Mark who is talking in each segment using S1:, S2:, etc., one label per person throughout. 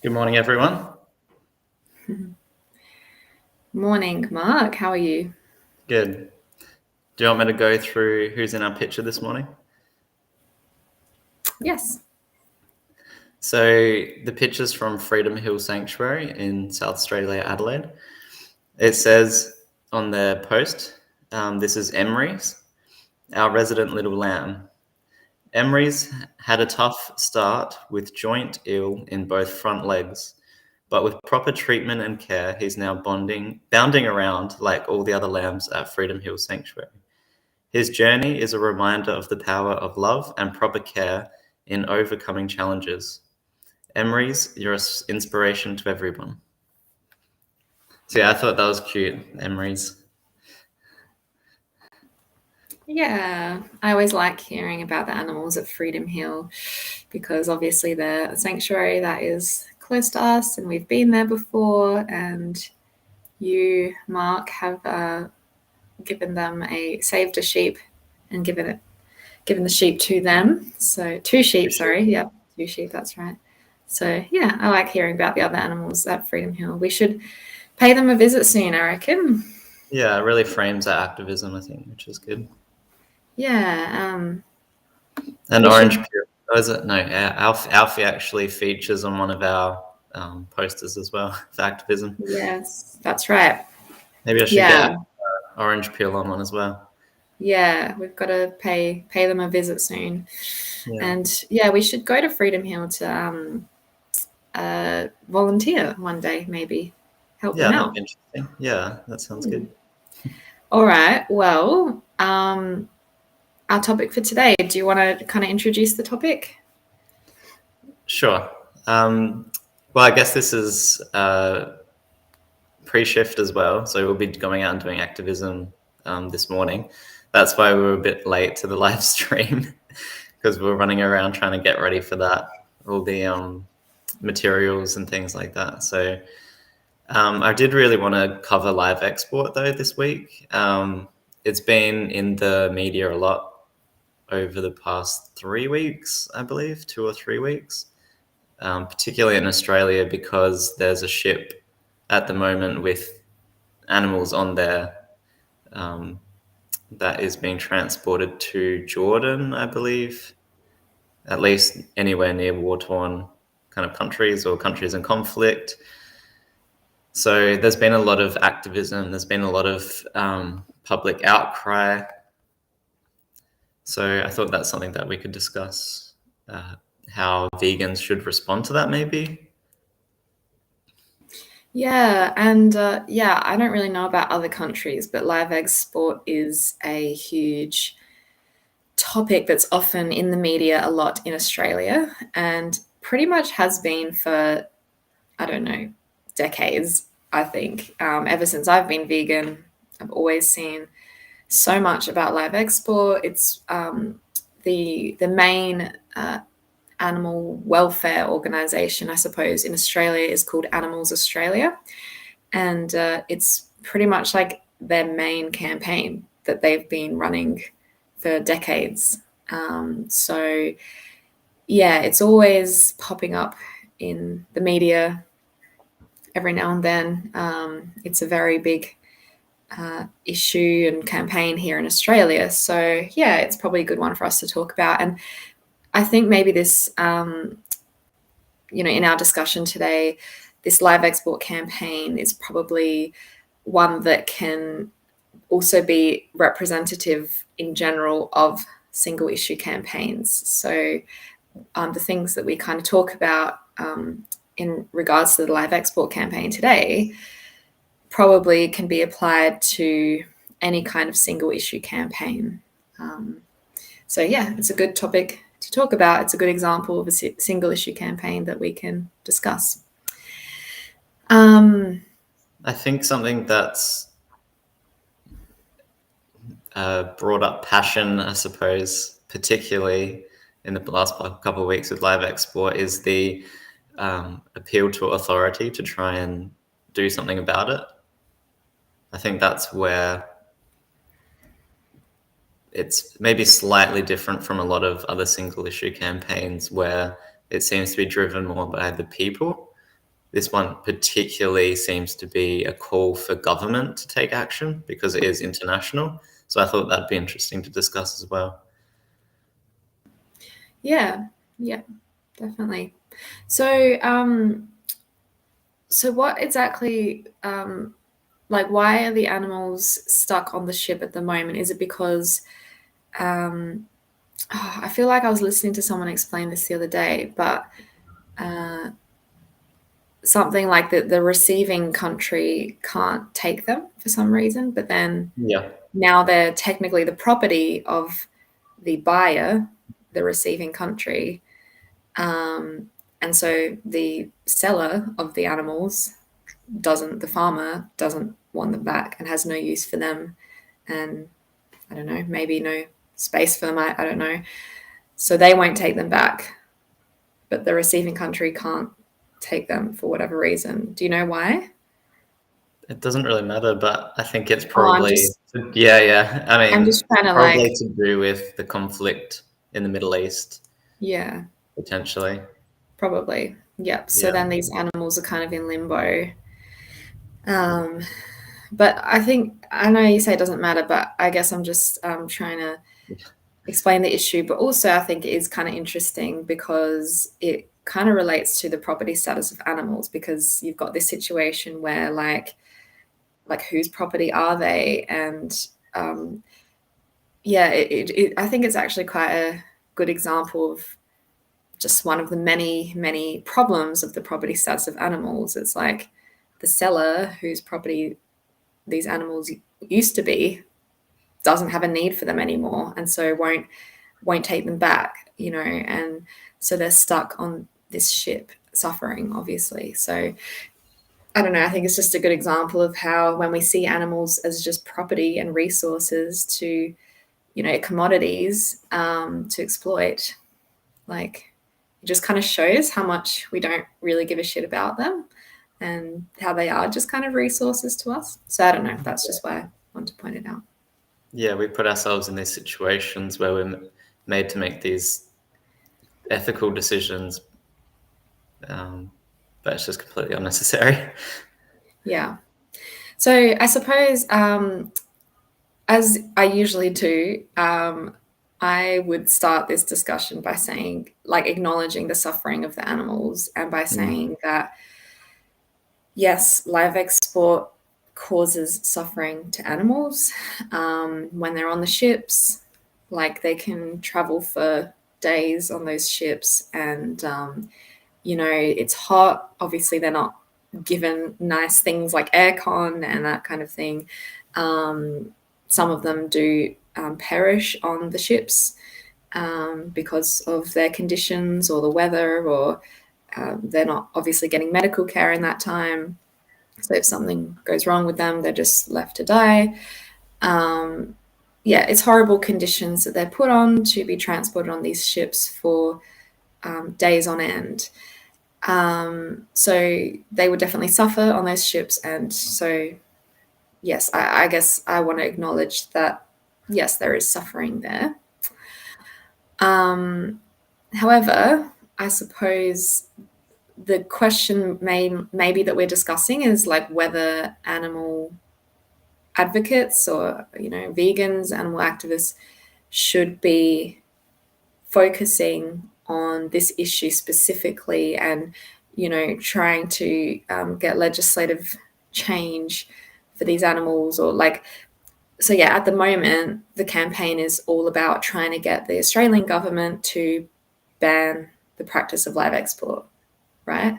S1: Good morning, everyone.
S2: Morning, Mark. How are you?
S1: Good. Do you want me to go through who's in our picture this morning?
S2: Yes.
S1: So the picture's from Freedom Hill Sanctuary in South Australia, Adelaide. It says on their post, this is Emery's, our resident little lamb. Emery's had a tough start with joint ill in both front legs, but with proper treatment and care, he's now bounding around like all the other lambs at Freedom Hill Sanctuary. His journey is a reminder of the power of love and proper care in overcoming challenges. Emery's, you're an inspiration to everyone. So yeah, I thought that was cute, Emery's.
S2: Yeah, I always like hearing about the animals at Freedom Hill because obviously they're a sanctuary that is close to us and we've been there before. And you, Mark, have saved a sheep and given the sheep to them. So 2 sheep, sorry. Yep, 2 sheep, that's right. So yeah, I like hearing about the other animals at Freedom Hill. We should pay them a visit soon, I reckon.
S1: Yeah, it really frames our activism, I think, which is good.
S2: Yeah.
S1: And Orange Peel. Oh, is it? No, Alfie actually features on one of our posters as well for activism.
S2: Yes, that's right.
S1: Maybe I should get Orange Peel on one as well.
S2: Yeah, we've got to pay them a visit soon.
S1: Yeah.
S2: And yeah, we should go to Freedom Hill to volunteer one day, maybe help them
S1: that'd
S2: out.
S1: be interesting. Yeah, that sounds good.
S2: All right. Well, our topic for today. Do you want to kind of introduce the topic?
S1: Sure. Well, I guess this is Preshift as well, so we'll be going out and doing activism this morning. That's why we were a bit late to the live stream because we were running around trying to get ready for that, all the materials and things like that. So I did really want to cover live export though this week. It's been in the media a lot over the past 3 weeks, I believe, 2 or 3 weeks, particularly in Australia because there's a ship at the moment with animals on there that is being transported to Jordan, I believe, at least anywhere near war-torn kind of countries or countries in conflict. So there's been a lot of activism, there's been a lot of public outcry. So I thought that's something that we could discuss, how vegans should respond to that maybe.
S2: Yeah, and I don't really know about other countries, but live export is a huge topic that's often in the media a lot in Australia and pretty much has been for, I don't know, decades, I think. Ever since I've been vegan, I've always seen so much about live export. It's the main animal welfare organisation, I suppose, in Australia is called Animals Australia. And it's pretty much like their main campaign that they've been running for decades. So, yeah, it's always popping up in the media every now and then. It's a very big issue and campaign here in Australia. So, yeah, it's probably a good one for us to talk about. And I think maybe this, in our discussion today, this live export campaign is probably one that can also be representative in general of single issue campaigns. So the things that we kind of talk about in regards to the live export campaign today probably can be applied to any kind of single issue campaign. So yeah, it's a good topic to talk about. It's a good example of a single issue campaign that we can discuss.
S1: I think something that's brought up passion, I suppose, particularly in the last couple of weeks with live export, is the appeal to authority to try and do something about it. I think that's where it's maybe slightly different from a lot of other single issue campaigns where it seems to be driven more by the people this one particularly seems to be a call for government to take action because it is international. So I thought that'd be interesting to discuss as well.
S2: Yeah, definitely. So, so what exactly, like, why are the animals stuck on the ship at the moment? Is it because, I feel like I was listening to someone explain this the other day, but something like that the receiving country can't take them for some reason, but then
S1: Yeah.
S2: now they're technically the property of the buyer, the receiving country. And so the seller of the animals the farmer doesn't want them back and has no use for them. And I don't know, maybe no space for them. I don't know. So they won't take them back, but the receiving country can't take them for whatever reason. Do you know why?
S1: It doesn't really matter, but I think it's
S2: Oh,
S1: probably, yeah. I
S2: I'm
S1: mean,
S2: just trying to
S1: probably
S2: like,
S1: to do with the conflict in the Middle East,
S2: yeah,
S1: potentially.
S2: probably. Yep. So
S1: Yeah.
S2: then these animals are kind of in limbo. Um, but I think, I know you say it doesn't matter, but I guess I'm just trying to explain the issue. But also, I think it is kind of interesting because it kind of relates to the property status of animals, because you've got this situation where like whose property are they? And yeah, I think it's actually quite a good example of just one of the many problems of the property status of animals. It's like the seller whose property these animals used to be doesn't have a need for them anymore, and so won't take them back, you know, and so they're stuck on this ship suffering, obviously. So I don't know, I think it's just a good example of how when we see animals as just property and resources to, you know, commodities to exploit, like it just kind of shows how much we don't really give a shit about them and how they are just kind of resources to us. So I don't know, that's just why I want to point it out.
S1: Yeah, we put ourselves in these situations where we're made to make these ethical decisions, but it's just completely unnecessary.
S2: Yeah. So I suppose, as I usually do, I would start this discussion by saying, like, acknowledging the suffering of the animals and by saying that, yes, live export causes suffering to animals when they're on the ships. Like, they can travel for days on those ships and, you know, it's hot. Obviously, they're not given nice things like aircon and that kind of thing. Some of them do perish on the ships because of their conditions or the weather, or they're not obviously getting medical care in that time. So if something goes wrong with them, they're just left to die. Yeah, it's horrible conditions that they're put on to be transported on these ships for days on end. So they would definitely suffer on those ships. And so, yes, I guess I want to acknowledge that, yes, there is suffering there. However, I suppose the question maybe that we're discussing is like whether animal advocates or, you know, vegans, animal activists should be focusing on this issue specifically and, you know, trying to get legislative change for these animals, or like, so yeah, at the moment the campaign is all about trying to get the Australian government to ban the practice of live export, right?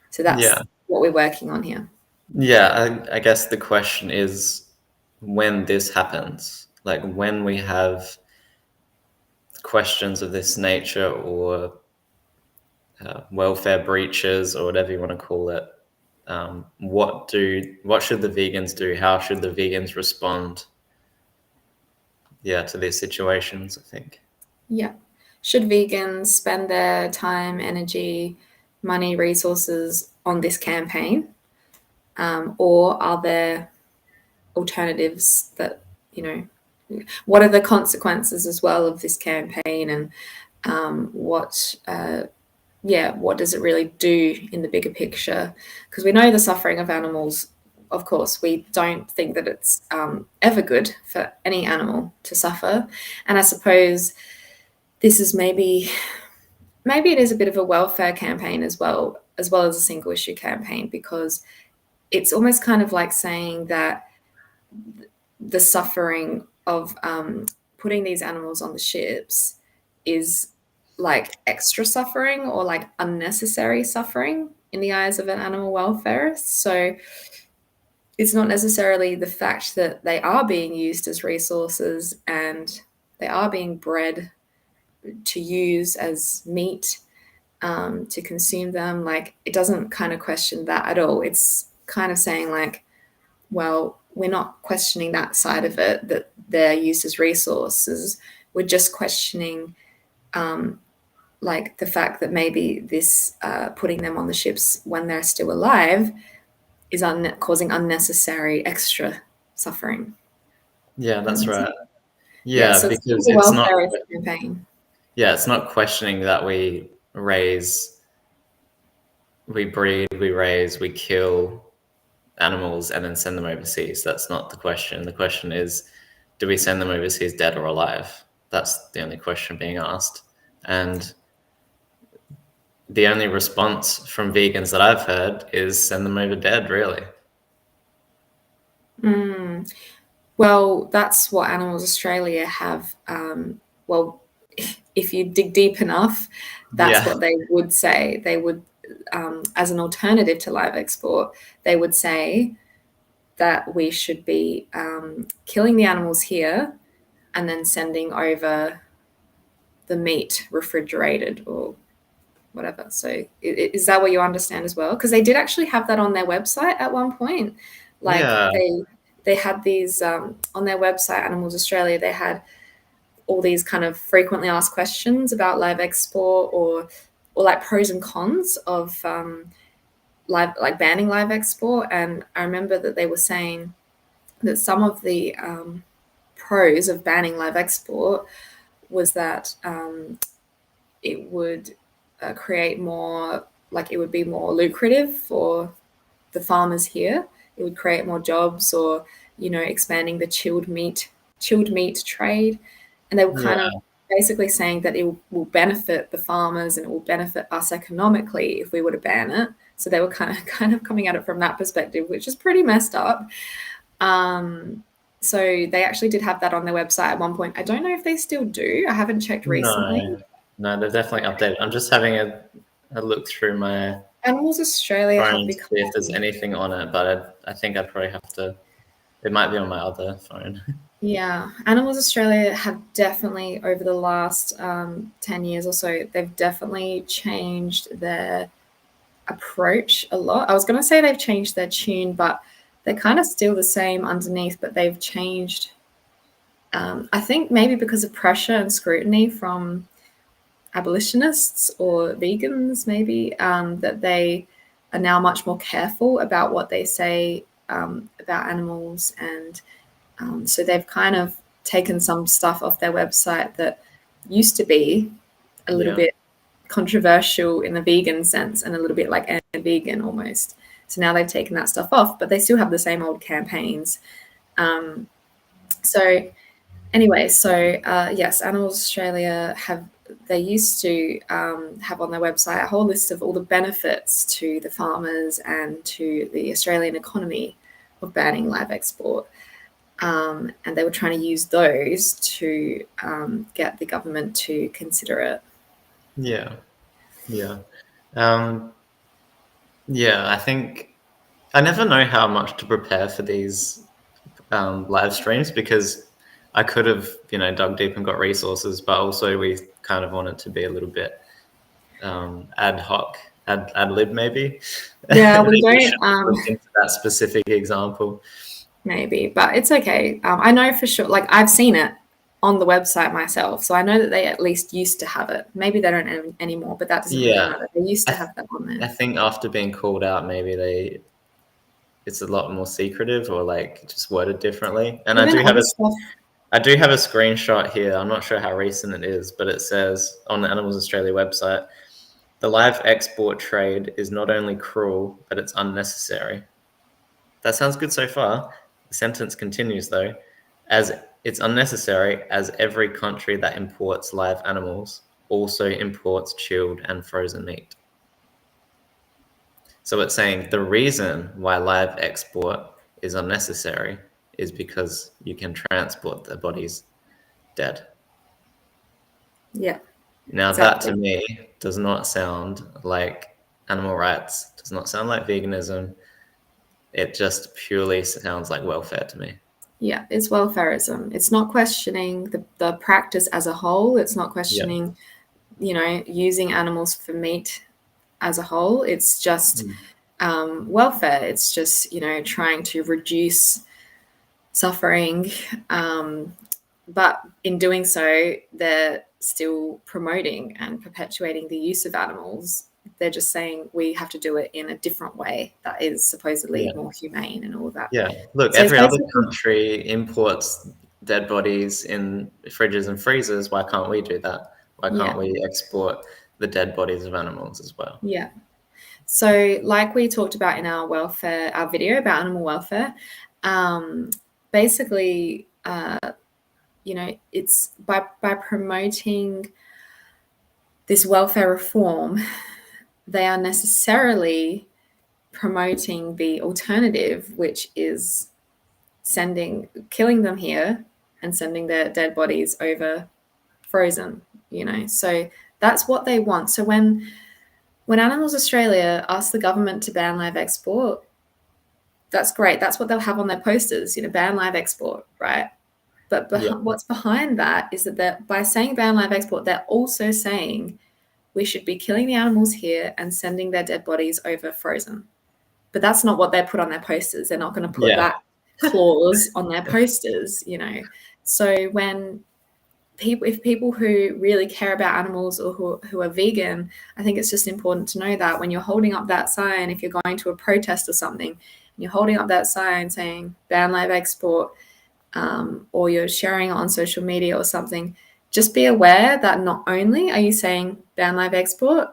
S2: So
S1: Yeah.
S2: that's what we're working on here.
S1: Yeah, I guess the question is when this happens, like when we have questions of this nature or welfare breaches or whatever you want to call it. What should the vegans do? How should the vegans respond? Yeah, to these situations, I think.
S2: Yeah. Should vegans spend their time, energy, money, resources on this campaign? Or are there alternatives that, you know, what are the consequences as well of this campaign, and what yeah, what does it really do in the bigger picture? Because we know the suffering of animals. Of course, we don't think that it's ever good for any animal to suffer. And I suppose this is maybe it is a bit of a welfare campaign as well as a single issue campaign, because it's almost kind of like saying that the suffering of putting these animals on the ships is like extra suffering or like unnecessary suffering in the eyes of an animal welfarist. So it's not necessarily the fact that they are being used as resources and they are being bred to use as meat, to consume them. Like, it doesn't kind of question that at all. It's kind of saying like, well, we're not questioning that side of it, that they're used as resources. We're just questioning like the fact that maybe this putting them on the ships when they're still alive is causing unnecessary extra suffering.
S1: Yeah, that's right.
S2: Yeah,
S1: Yeah,
S2: so it's kind of
S1: because
S2: a
S1: it's not.
S2: welfarist campaign.
S1: Yeah, it's not questioning that we raise, we breed, we raise, we kill animals and then send them overseas. That's not the question. The question is, do we send them overseas dead or alive? That's the only question being asked. And the only response from vegans that I've heard is send them over dead, really.
S2: Mm. Well, that's what Animals Australia have. Well, if you dig deep enough, that's
S1: Yeah.
S2: what they would say. They would, as an alternative to live export, they would say that we should be killing the animals here and then sending over the meat refrigerated or whatever. So is that what you understand as well? Because they did actually have that on their website at one point. Like,
S1: Yeah.
S2: they had these on their website, Animals Australia. They had all these kind of frequently asked questions about live export, or like pros and cons of live, like banning live export. And I remember that they were saying that some of the pros of banning live export was that it would create more, like, it would be more lucrative for the farmers here. It would create more jobs, or expanding the chilled meat trade. And they were
S1: Yeah.
S2: kind of basically saying that it will benefit the farmers and it will benefit us economically if we were to ban it. So they were kind of coming at it from that perspective, which is pretty messed up. So they actually did have that on their website at one point. I don't know if they still do. I haven't checked recently.
S1: No, they're definitely updated. I'm just having a look through my
S2: Animals Australia have
S1: phone to
S2: become,
S1: see if there's anything on it, but I think I'd probably have to. It might be on my other phone.
S2: yeah, Animals Australia have definitely, over the last 10 years or so, they've definitely changed their approach a lot. I was going to say they've changed their tune, but they're kind of still the same underneath, but they've changed. I think maybe because of pressure and scrutiny from abolitionists or vegans, maybe, that they are now much more careful about what they say about animals. And so they've kind of taken some stuff off their website that used to be a little bit controversial in the vegan sense and a little bit like anti-vegan almost. So now they've taken that stuff off, but they still have the same old campaigns. So anyway, yes, Animals Australia they used to have on their website a whole list of all the benefits to the farmers and to the Australian economy of banning live export. And they were trying to use those to get the government to consider it.
S1: Yeah. I think I never know how much to prepare for these live streams, because I could have, dug deep and got resources, but also we kind of want it to be a little bit ad hoc, ad lib, maybe.
S2: Yeah, we
S1: Maybe we should
S2: don't.
S1: look into that specific example.
S2: Maybe, but it's okay. I know for sure, like, I've seen it on the website myself, so I know that they at least used to have it. Maybe they don't anymore, but that doesn't really
S1: Yeah,
S2: matter. They used to have that on
S1: I
S2: there.
S1: think after being called out, maybe it's a lot more secretive, or like just worded differently. And
S2: Even other stuff.
S1: I do have a screenshot here. I'm not sure how recent it is, but it says on the Animals Australia website, The live export trade is not only cruel, but it's unnecessary. That sounds good so far. The sentence continues though, as it's unnecessary as every country that imports live animals also imports chilled and frozen meat. So it's saying the reason why live export is unnecessary is because you can transport the bodies dead.
S2: Yeah,
S1: Now, that to
S2: exactly.
S1: me does not sound like animal rights, does not sound like veganism. It just purely sounds like welfare to me.
S2: Yeah, it's welfareism. It's not questioning the practice as a whole. It's not
S1: Yeah.
S2: questioning, using animals for meat as a whole. It's just
S1: Mm.
S2: welfare. It's just, trying to reduce suffering. But in doing so, they're still promoting and perpetuating the use of animals. They're just saying we have to do it in a different way that is supposedly
S1: Yeah.
S2: more humane and all of that.
S1: Yeah. Look,
S2: So it's
S1: every other
S2: basically,
S1: country imports dead bodies in fridges and freezers. Why can't we do that? Why can't
S2: yeah,
S1: we export the dead bodies of animals as well?
S2: yeah. So, like we talked about in our video about animal welfare, basically, it's by promoting this welfare reform, they are necessarily promoting the alternative, which is killing them here and sending their dead bodies over frozen. So that's what they want. So when Animals Australia asks the government to ban live export, that's great. That's what they'll have on their posters, ban live export, right? But
S1: Yeah.
S2: what's behind that is that by saying ban live export, they're also saying we should be killing the animals here and sending their dead bodies over frozen. But that's not what they put on their posters. They're not going to put
S1: Yeah.
S2: that clause on their posters. So if people who really care about animals or who are vegan, I think it's just important to know that when you're holding up that sign, if you're going to a protest or something, and you're holding up that sign saying ban live export, or you're sharing it on social media or something, just be aware that not only are you saying ban live export,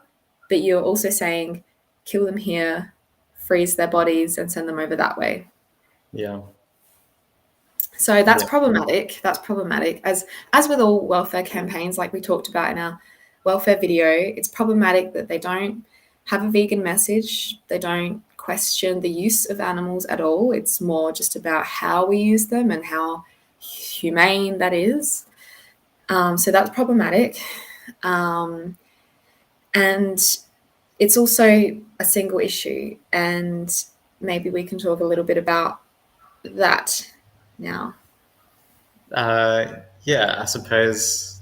S2: but you're also saying kill them here, freeze their bodies, and send them over that way.
S1: Yeah.
S2: So that's
S1: Yeah.
S2: problematic. That's problematic. As with all welfare campaigns, like we talked about in our welfare video, it's problematic that they don't have a vegan message. They don't question the use of animals at all. It's more just about how we use them and how humane that is. So that's problematic. And it's also a single issue. And maybe we can talk a little bit about that now.
S1: Yeah, I suppose.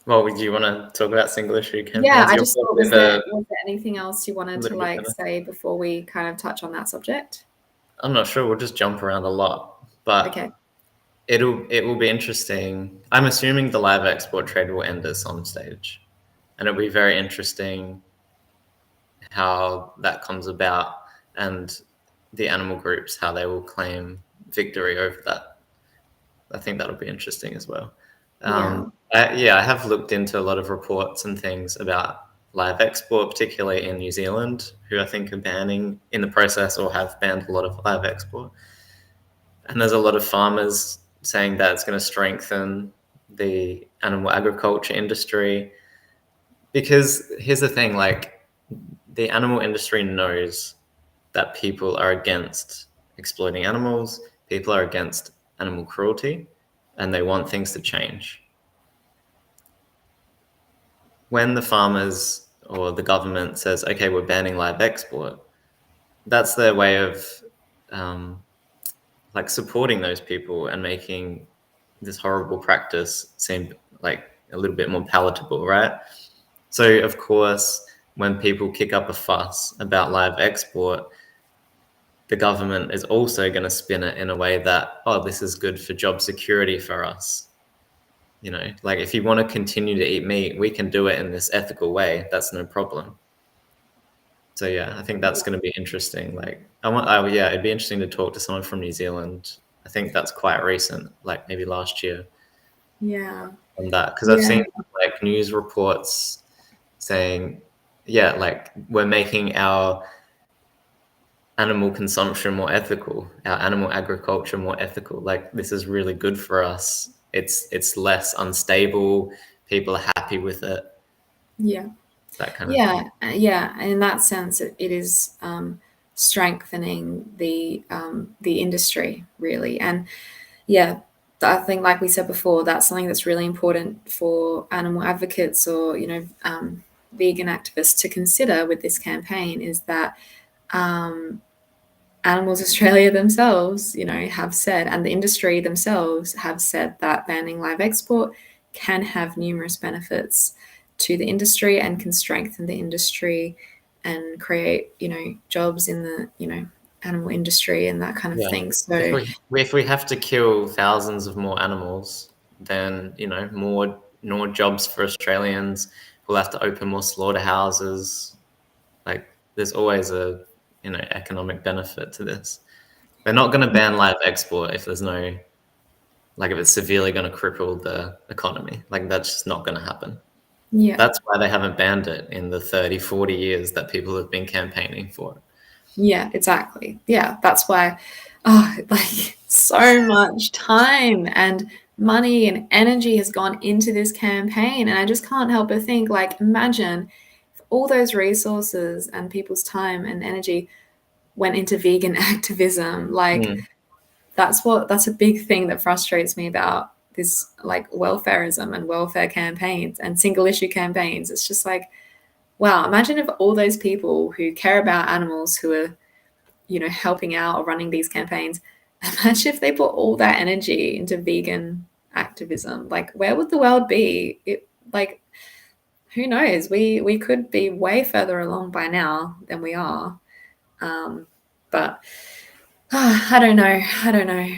S1: Well, do you want to talk about single issue
S2: Yeah,
S1: campaigns?
S2: I
S1: You're
S2: just
S1: more
S2: thought,
S1: of a
S2: was there anything else you wanted to
S1: political kind of.
S2: say before we kind of touch on that subject?
S1: I'm not sure. We'll just jump around a lot, but
S2: Okay.
S1: it will be interesting. I'm assuming the live export trade will end at some stage, and it'll be very interesting how that comes about and the animal groups how they will claim victory over that. I think that'll be interesting as well.
S2: Yeah.
S1: I have looked into a lot of reports and things about live export, particularly in New Zealand, who I think are banning in the process or have banned a lot of live export. And there's a lot of farmers saying that it's going to strengthen the animal agriculture industry. Because here's the thing, like the animal industry knows that people are against exploiting animals, people are against animal cruelty, and they want things to change. When the farmers or the government says, okay, we're banning live export, that's their way of um, like supporting those people and making this horrible practice seem like a little bit more palatable, right? So, of course, when people kick up a fuss about live export, the government is also going to spin it in a way that, oh, this is good for job security for us. Like if you want to continue to eat meat, we can do it in this ethical way. That's no problem. So yeah, I think that's going to be interesting. Like yeah, it'd be interesting to talk to someone from New Zealand. I think that's quite recent, like maybe last year
S2: Yeah.
S1: on that, because I've
S2: Yeah.
S1: seen like news reports saying yeah, like we're making our animal consumption more ethical, our animal agriculture more ethical. Like this is really good for us. It's less unstable. People are happy with it.
S2: Yeah.
S1: That kind of thing.
S2: Yeah. And in that sense, it is strengthening the industry really. And yeah, I think, like we said before, that's something that's really important for animal advocates or vegan activists to consider with this campaign is that Animals Australia themselves, have said, and the industry themselves have said that banning live export can have numerous benefits to the industry and can strengthen the industry and create, jobs in the, animal industry and that kind of
S1: Yeah.
S2: thing. So
S1: If we have to kill thousands of more animals, then more jobs for Australians. We'll have to open more slaughterhouses. Like there's always a economic benefit to this. They're not going to ban live export if there's no like if it's severely going to cripple the economy. Like that's just not going to happen.
S2: yeah,
S1: That's why they haven't banned it in the 30, 40 years that people have been campaigning for it.
S2: yeah, exactly. Yeah, that's why, like so much time and money and energy has gone into this campaign, and I just can't help but think, like, imagine if all those resources and people's time and energy went into vegan activism. Like,
S1: Mm.
S2: that's a big thing that frustrates me about this, like, welfareism and welfare campaigns and single issue campaigns. It's just like, wow, imagine if all those people who care about animals who are helping out or running these campaigns, imagine if they put all that energy into vegan activism. Like, where would the world be? Like, who knows? We could be way further along by now than we are. But I don't know. I don't know.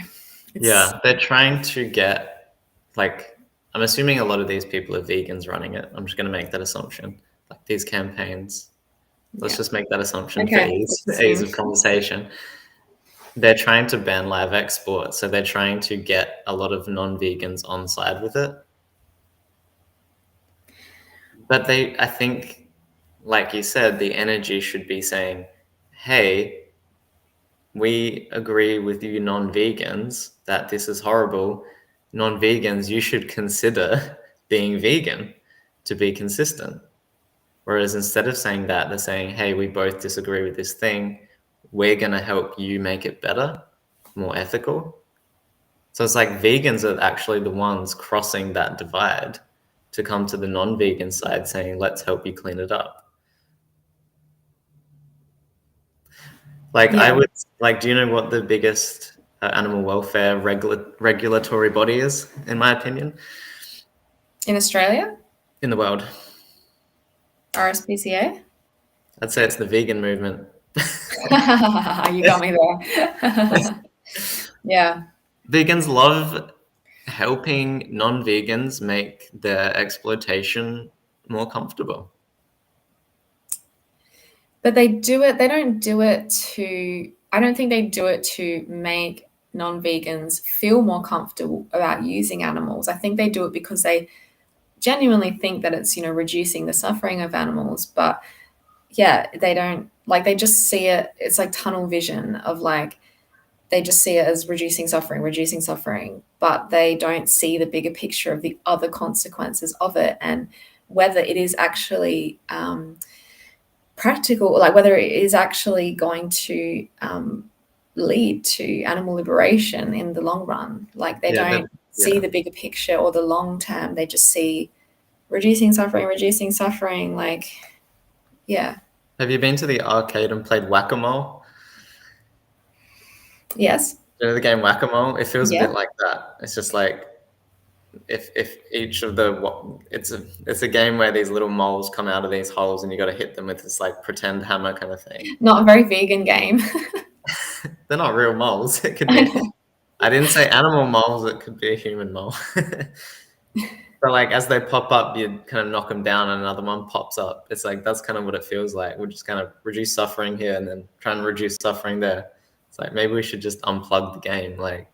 S2: It's
S1: Yeah, they're trying to get like I'm assuming a lot of these people are vegans running it. I'm just going to make that assumption. Like these campaigns. Let's
S2: yeah.
S1: just make that assumption for
S2: Okay.
S1: ease,
S2: Let's
S1: ease
S2: assume.
S1: of conversation. They're trying to ban live export, so they're trying to get a lot of non-vegans on side with it. But I think, like you said, the energy should be saying, hey, we agree with you non-vegans that this is horrible. Non-vegans, you should consider being vegan to be consistent. Whereas instead of saying that, they're saying, hey, we both disagree with this thing. We're going to help you make it better, more ethical. So it's like vegans are actually the ones crossing that divide to come to the non-vegan side saying, let's help you clean it up. Like I
S2: Yeah.
S1: would like, do you know what the biggest animal welfare regulatory body is, in my opinion,
S2: In Australia,
S1: in the world?
S2: RSPCA.
S1: I'd say it's the vegan movement.
S2: You got me there. Yeah.
S1: Vegans love helping non-vegans make their exploitation more comfortable.
S2: But they don't do it to, I don't think they do it to make non-vegans feel more comfortable about using animals. I think they do it because they genuinely think that it's, reducing the suffering of animals. But yeah, they don't, like, they just see it, it's like tunnel vision of, like, they just see it as reducing suffering, but they don't see the bigger picture of the other consequences of it and whether it is actually practical, like whether it is actually going to lead to animal liberation in the long run. Like they
S1: Yeah,
S2: don't see
S1: yeah.
S2: the bigger picture or the long term. They just see reducing suffering. Like, yeah.
S1: Have you been to the arcade and played whack-a-mole?
S2: Yes.
S1: You know the game whack-a-mole? It feels a
S2: Yeah.
S1: bit like that. It's just like if each of the it's a game where these little moles come out of these holes and you got to hit them with this like pretend hammer kind of thing.
S2: Not a very vegan game.
S1: They're not real moles. It could be. I didn't say animal moles. It could be a human mole. But like as they pop up, you kind of knock them down, and another one pops up. It's like that's kind of what it feels like. We're just kind of reduce suffering here, and then try and reduce suffering there. It's like maybe we should just unplug the game. Like,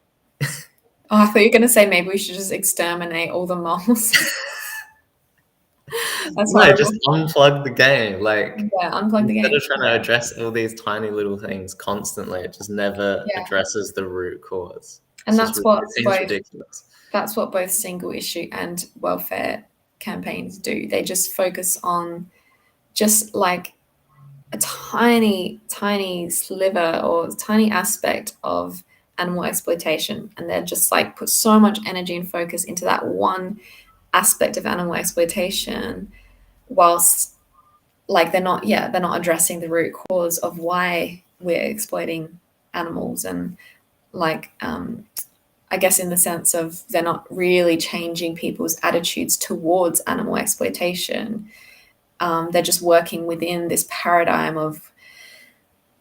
S2: Oh, I thought you were going to say maybe we should just exterminate all the moles. That's
S1: No, just
S2: horrible.
S1: unplug the game. Like,
S2: Yeah, unplug the
S1: instead
S2: game.
S1: of trying to address all these tiny little things constantly, it just never
S2: Yeah.
S1: addresses the root cause.
S2: And
S1: It seems ridiculous.
S2: that's what both single issue and welfare campaigns do. They just focus on just like a tiny, tiny sliver or tiny aspect of animal exploitation. And they're just like put so much energy and focus into that one aspect of animal exploitation, whilst like they're not addressing the root cause of why we're exploiting animals. And like I guess in the sense of they're not really changing people's attitudes towards animal exploitation. They're just working within this paradigm of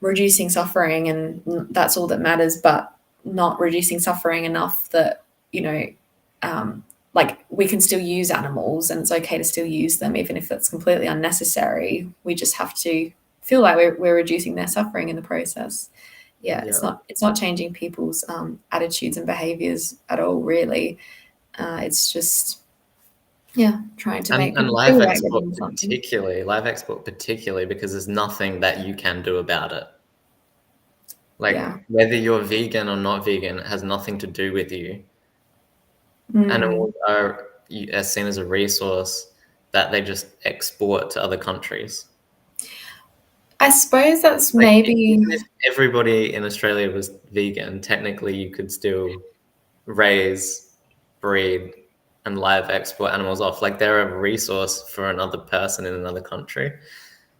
S2: reducing suffering, and that's all that matters, but not reducing suffering enough that, you know, like we can still use animals and it's okay to still use them, even if that's completely unnecessary. We just have to feel like we're reducing their suffering in the process. Yeah,
S1: Yeah.
S2: it's not changing people's attitudes and behaviors at all, really. It's just trying to make
S1: And
S2: people feel like they're doing something.
S1: live export particularly, because there's nothing that you can do about it.
S2: Yeah.
S1: Like, whether you're vegan or not vegan, it has nothing to do with you.
S2: Mm.
S1: Animals are seen as a resource that they just export to other countries.
S2: I suppose that's
S1: Like,
S2: maybe.
S1: even if everybody in Australia was vegan, technically you could still raise, breed, and live export animals off. Like, they're a resource for another person in another country.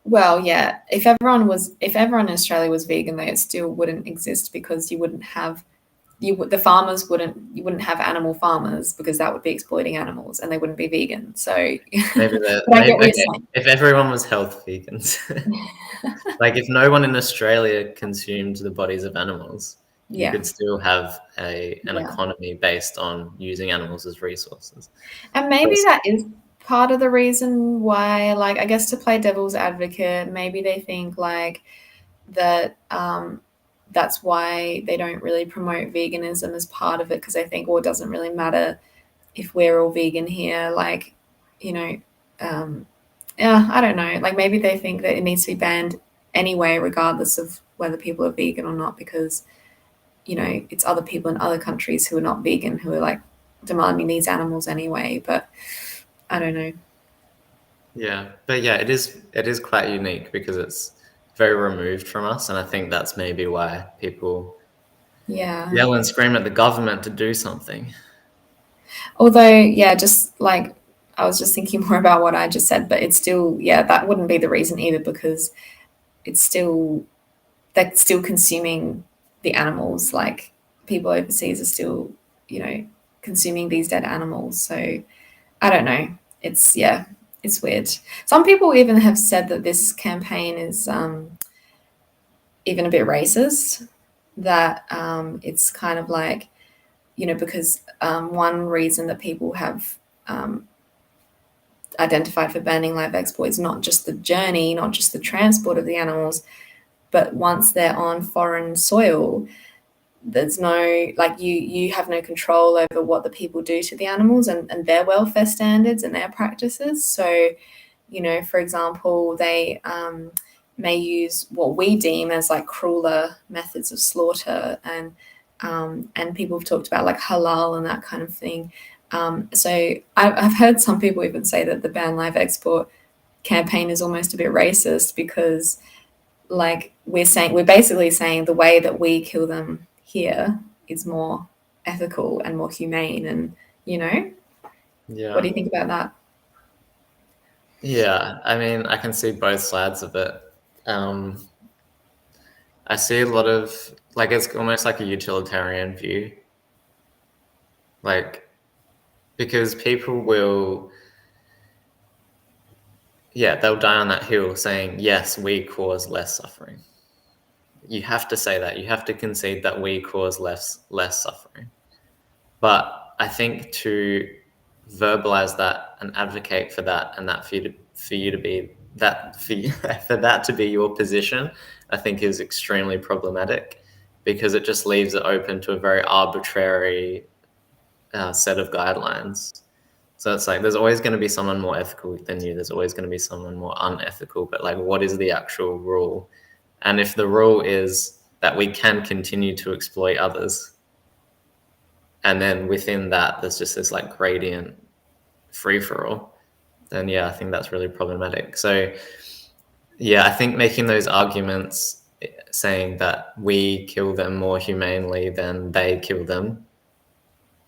S2: Well, yeah. If everyone in Australia was vegan, though, it still wouldn't exist, because you wouldn't have the farmers wouldn't you wouldn't have animal farmers, because that would be exploiting animals, and they wouldn't be vegan. So,
S1: Maybe that.
S2: but I get
S1: Maybe
S2: what you're
S1: okay.
S2: saying.
S1: If everyone was health vegans, like if no one in Australia consumed the bodies of animals, you
S2: Yeah,
S1: could still have an
S2: yeah.
S1: economy based on using animals as resources.
S2: And maybe
S1: But
S2: that is part of the reason why, like, I guess to play devil's advocate, maybe they think like that that's why they don't really promote veganism as part of it, because they think, well, it doesn't really matter if we're all vegan here, like, you know, yeah, I don't know. Like maybe they think that it needs to be banned anyway, regardless of whether people are vegan or not, because, you know, it's other people in other countries who are not vegan who are like demanding these animals anyway. But I don't know.
S1: yeah, it is quite unique because it's very removed from us, and I think that's maybe why people
S2: Yeah.
S1: yell and scream at the government to do something.
S2: Although, yeah, just like I was just thinking more about what I just said, but it's still, yeah, that wouldn't be the reason either, because it's still, they're still consuming the animals. Like people overseas are still, you know, consuming these dead animals. So I don't know. It's weird. Some people even have said that this campaign is even a bit racist. That it's kind of like, you know, because one reason that people have identified for banning live export is not just the journey, not just the transport of the animals, but once they're on foreign soil, there's no, like, you have no control over what the people do to the animals, and their welfare standards and their practices. So, you know, for example, they may use what we deem as like crueler methods of slaughter, and people have talked about like halal and that kind of thing. So I've heard some people even say that the ban live export campaign is almost a bit racist, because like we're basically saying the way that we kill them here is more ethical and more humane. And, you know, what do
S1: Yeah.
S2: you think about that?
S1: Yeah, I mean, I can see both sides of it. Um, I see a lot of, like, it's almost like a utilitarian view, like, because people will, yeah, they'll die on that hill saying, yes, we cause less suffering. You have to say that. You have to concede that we cause less suffering. But I think to verbalize that and advocate for that, and that for you to be that for you, for that to be your position, I think is extremely problematic, because it just leaves it open to a very arbitrary set of guidelines. So it's like there's always going to be someone more ethical than you. There's always going to be someone more unethical. But like, what is the actual rule? And if the rule is that we can continue to exploit others, and then within that there's just this like gradient free for all, then yeah, I think that's really problematic. So yeah, I think making those arguments saying that we kill them more humanely than they kill them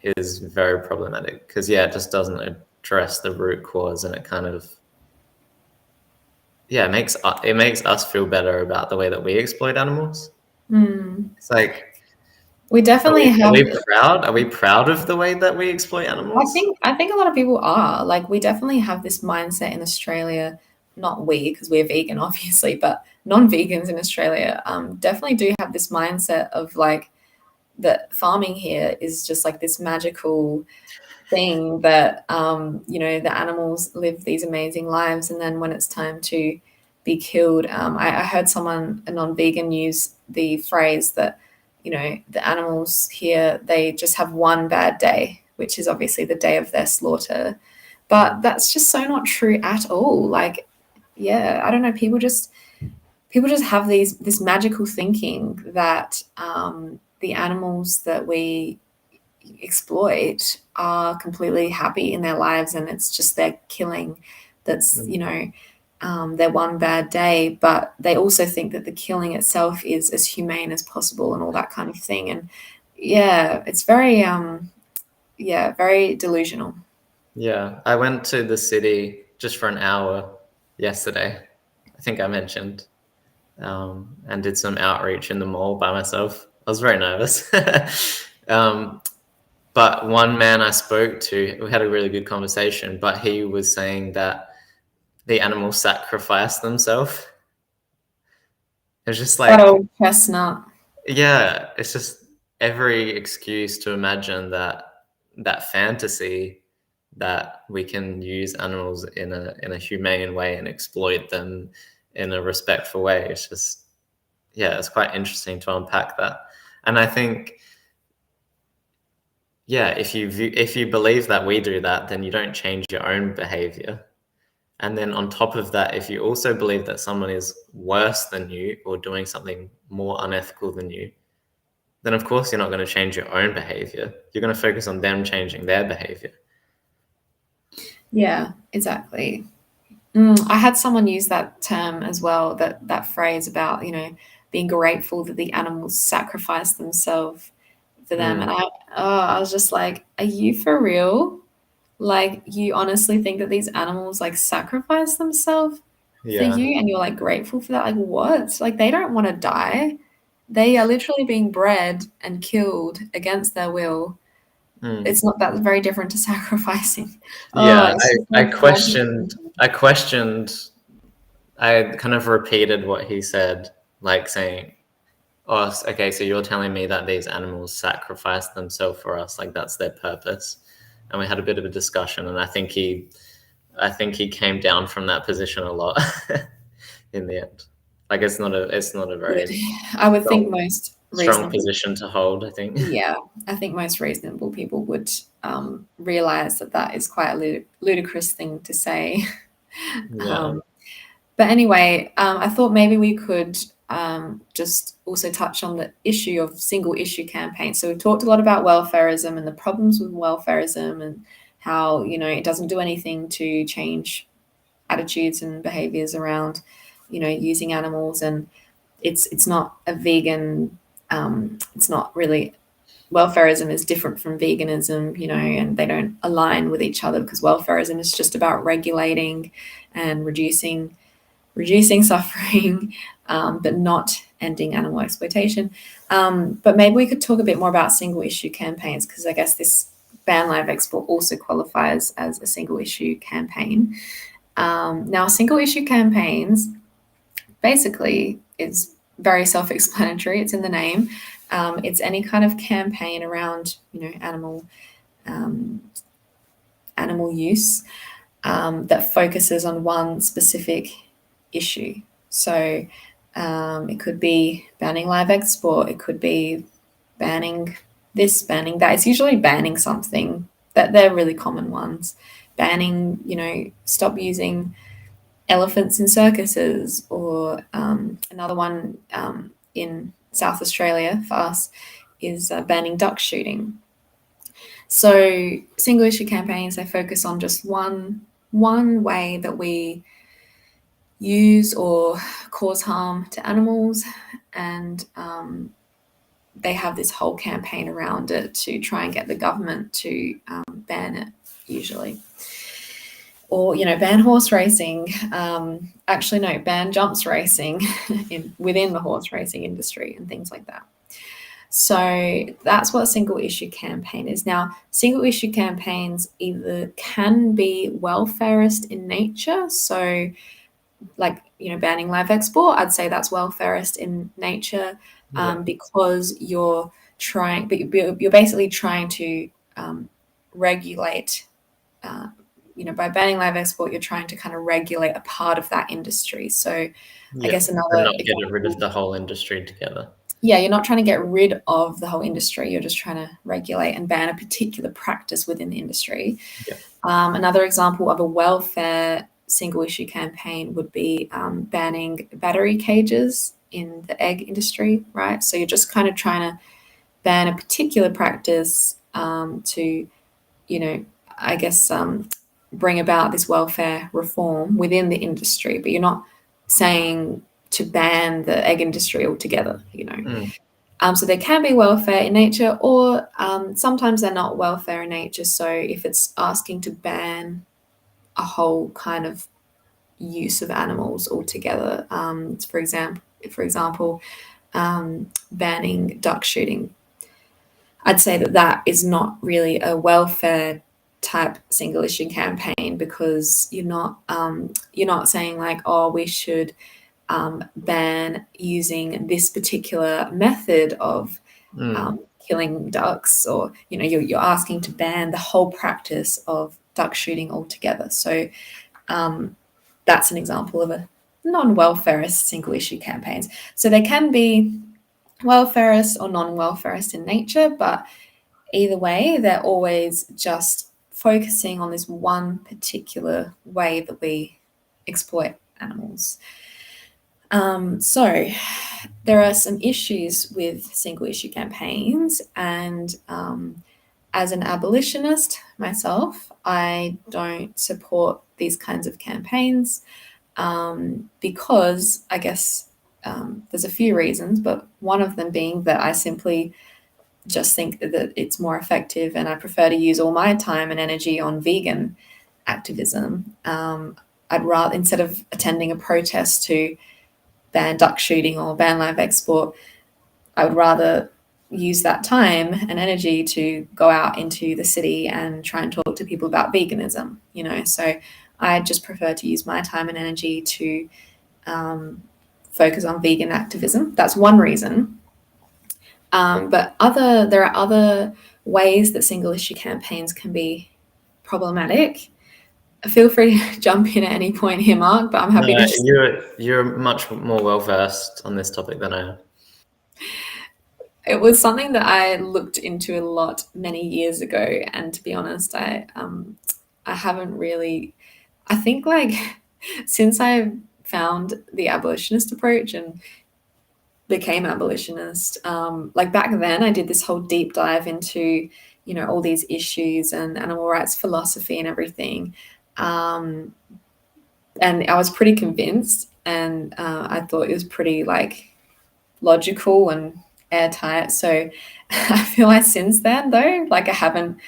S1: is very problematic, because yeah, it just doesn't address the root cause, and it kind of it makes us feel better about the way that we exploit animals. It's like,
S2: We definitely
S1: are
S2: have.
S1: we proud? Are we proud of the way that we exploit animals?
S2: I think a lot of people are. Like, we definitely have this mindset in Australia. Not we, because we're vegan, obviously, but non-vegans in Australia definitely do have this mindset of like that farming here is just like this magical thing that the animals live these amazing lives, and then when it's time to be killed, I heard someone, a non-vegan, use the phrase that the animals here, they just have one bad day, which is obviously the day of their slaughter. But that's just so not true at all. Like, yeah, I don't know, people just have this magical thinking that the animals that we exploit are completely happy in their lives, and it's just their killing that's their one bad day. But they also think that the killing itself is as humane as possible and all that kind of thing. And yeah, it's very very delusional.
S1: Yeah, I went to the city just for an hour yesterday. I think I mentioned, and did some outreach in the mall by myself. I was very nervous. But one man I spoke to, we had a really good conversation, but he was saying that the animals sacrifice themselves. It's just
S2: That
S1: like,
S2: old chestnut.
S1: yeah, it's just every excuse to imagine that fantasy that we can use animals in a humane way and exploit them in a respectful way. It's just, yeah, it's quite interesting to unpack that. And I think, yeah, if you believe that we do that, then you don't change your own behavior. And then on top of that, if you also believe that someone is worse than you or doing something more unethical than you, then of course you're not going to change your own behavior. You're going to focus on them changing their behavior.
S2: Yeah, exactly. I had someone use that term as well, that phrase about being grateful that the animals sacrifice themselves for them. And I was just like, are you for real? Like, you honestly think that these animals like sacrifice themselves for
S1: Yeah.
S2: you, and you're like grateful for that? Like, what? Like, they don't want to die. They are literally being bred and killed against their will. It's not that very different to sacrificing.
S1: Yeah,
S2: It's just
S1: I
S2: so
S1: questioned I kind of repeated what he said, like saying, oh, okay, so you're telling me that these animals sacrifice themselves for us, like that's their purpose. And we had a bit of a discussion, and I think he came down from that position a lot in the end. Like, it's not a
S2: good.
S1: very
S2: I would think most
S1: strong
S2: reasonable.
S1: position to hold, I think.
S2: Yeah, I think most reasonable people would realize that that is quite a ludicrous thing to say.
S1: Yeah.
S2: But anyway, I thought maybe we could just also touch on the issue of single issue campaigns. So we've talked a lot about welfarism and the problems with welfarism, and how it doesn't do anything to change attitudes and behaviors around using animals, and it's not a vegan. It's not really, welfarism is different from veganism, and they don't align with each other, because welfarism is just about regulating and reducing suffering, but not ending animal exploitation. But maybe we could talk a bit more about single issue campaigns, because I guess this ban live export also qualifies as a single issue campaign. Now, single issue campaigns basically is very self-explanatory. It's in the name. It's any kind of campaign around animal use that focuses on one specific issue. So it could be banning live export. It could be banning this, banning that. It's usually banning something. That they're really common ones. banning, stop using elephants in circuses, or another one in South Australia for us is banning duck shooting. So single issue campaigns, they focus on just one way that we use or cause harm to animals, and they have this whole campaign around it to try and get the government to ban it, usually. Or, ban horse racing. Actually, no, ban jumps racing within the horse racing industry and things like that. So that's what a single issue campaign is. Now, single issue campaigns either can be welfarist in nature. So like, banning live export, I'd say that's welfarist in nature, because you're basically trying to regulate, by banning live export, you're trying to kind of regulate a part of that industry. So I guess
S1: and
S2: another
S1: not get rid of the whole industry together.
S2: Yeah, you're not trying to get rid of the whole industry. You're just trying to regulate and ban a particular practice within the industry.
S1: Yeah.
S2: Another example of a welfare single issue campaign would be banning battery cages in the egg industry, right? So you're just kind of trying to ban a particular practice to, I guess, bring about this welfare reform within the industry, but you're not saying to ban the egg industry altogether, So they can be welfare in nature, or sometimes they're not welfare in nature. So if it's asking to ban a whole kind of use of animals altogether, for example, banning duck shooting, I'd say that is not really a welfare type single issue campaign, because you're not saying like, oh, we should ban using this particular method of killing ducks, or you're asking to ban the whole practice of duck shooting altogether. So that's an example of a non-welfarist single issue campaigns. So they can be welfarist or non-welfarist in nature, but either way, they're always just focusing on this one particular way that we exploit animals. So there are some issues with single issue campaigns, and as an abolitionist myself, I don't support these kinds of campaigns, because I guess there's a few reasons, but one of them being that I simply just think that it's more effective, and I prefer to use all my time and energy on vegan activism. I'd rather, instead of attending a protest to ban duck shooting or ban live export, I would rather use that time and energy to go out into the city and try and talk to people about veganism, So I just prefer to use my time and energy to focus on vegan activism. That's one reason. But there are other ways that single issue campaigns can be problematic. Feel free to jump in at any point here, Mark, but I'm happy to.
S1: You're much more well versed on this topic than I am.
S2: It was something that I looked into a lot many years ago, and to be honest, I haven't really. I think like since I found the abolitionist approach and became abolitionist, like back then, I did this whole deep dive into all these issues and animal rights philosophy and everything, and I was pretty convinced, and I thought it was pretty like logical and airtight. So I feel like since then, though, like I haven't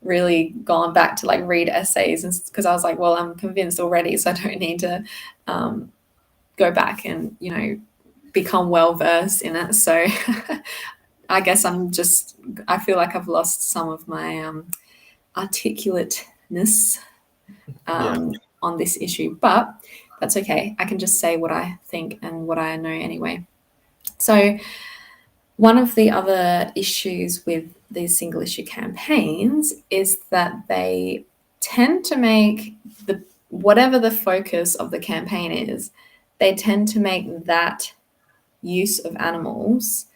S2: really gone back to like read essays, and because I was like, well, I'm convinced already, so I don't need to go back and become well versed in it. So I guess I feel like I've lost some of my articulateness on this issue, but that's okay. I can just say what I think and what I know anyway. So one of the other issues with these single issue campaigns is that they tend to make whatever the focus of the campaign is, they tend to make that use of animals